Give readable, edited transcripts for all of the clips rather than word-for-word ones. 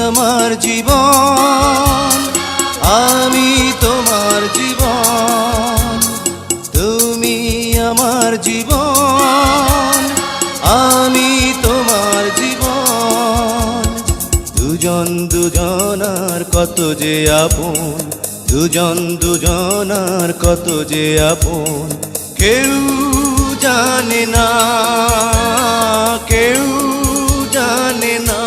আমার জীবন, আমি তোমার জীবন, তুমি আমার জীবন, আমি তোমার জীবন। দুজন দুজনার কত যে আপন, দুজন দুজনার কত যে আপন, কেউ জানে না, কেউ জানে না।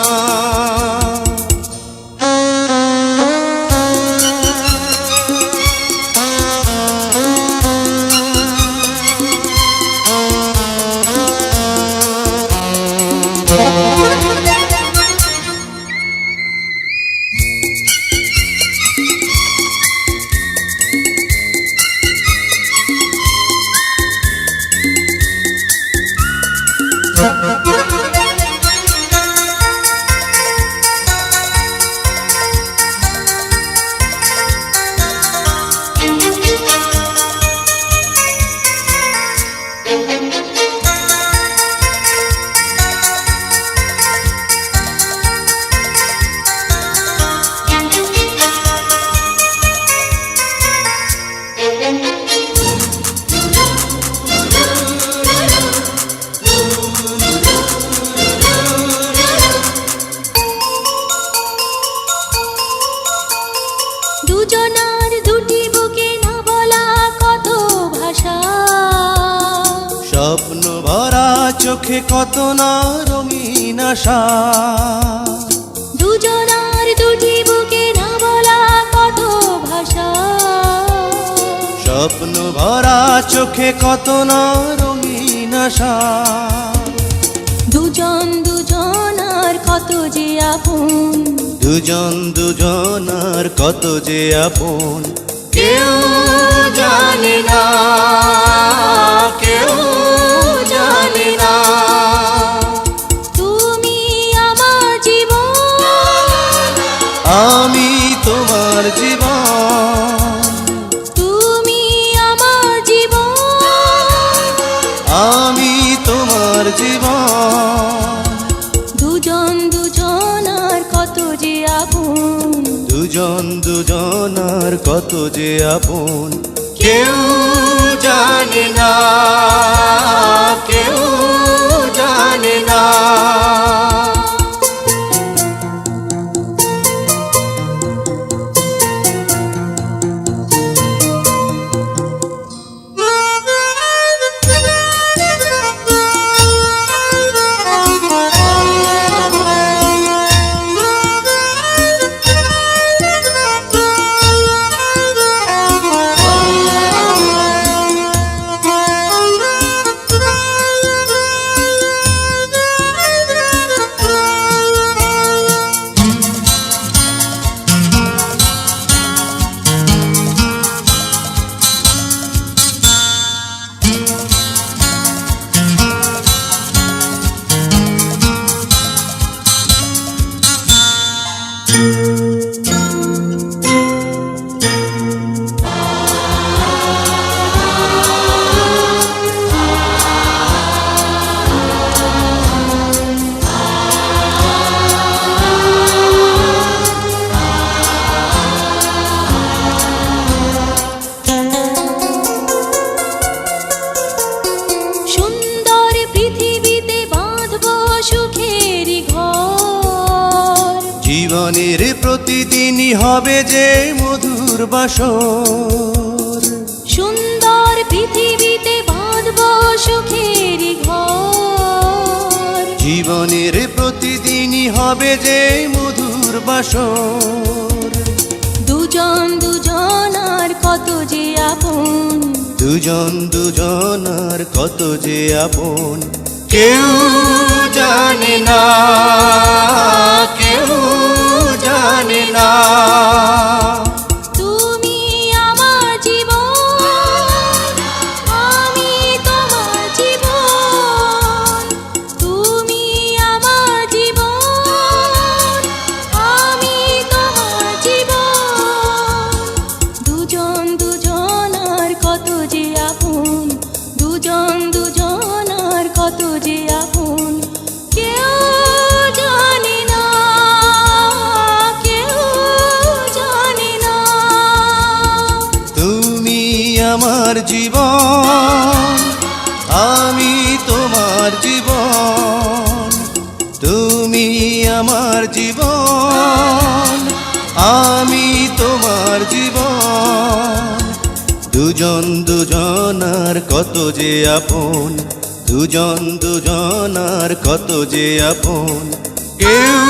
দুজনার দুটি বুকে না বলা কত ভাষা, স্বপ্ন ভরা চোখে কত না রঙিন আশা। দুজনার দুটি বুকে না বলা কত ভাষা, স্বপ্ন ভরা চোখে কত না রঙিন আশা। দুজন দুজনার কত যে আপন, দুজন দুজনার কত যে আপন, কেউ জানে না, কেউ জানে না। তুমি আমার জীবন, আমি তোমার জীবন, তুমি আমার জীবন, আমি তোমার জীবন। দুজন দুজনার কত যে আপন, দুজন দুজনার কত যে আপন, কেউ জানে না, কেউ জানে না। সুন্দর পৃথিবীতে বাঁধবো সুখের ঘর, জীবনের প্রতিদিনই হবে যে মধুর বাসর। সুন্দর পৃথিবীতে বাঁধবো সুখের ঘর, জীবনের প্রতিদিনই হবে যে মধুর বাসর। দুজন দুজনার কত যে আপন, দুজন দুজনার কত যে আপন, কেউ জানে না, কেউ জানে না। তুমি আমার জীবন, আমি তোমার জীবন, তুমি আমার জীবন, আমি তোমার জীবন। দুজন দুজনার কত যে আপন, দুজন দুজনার কত যে আপন, কেউ জানে আমার জীবন, আমি তোমার জীবন, তুমি আমার জীবন, আমি তোমার জীবন। দুজন দুজনার কত যে আপন, দুজন দুজনার কত যে আপন, কেউ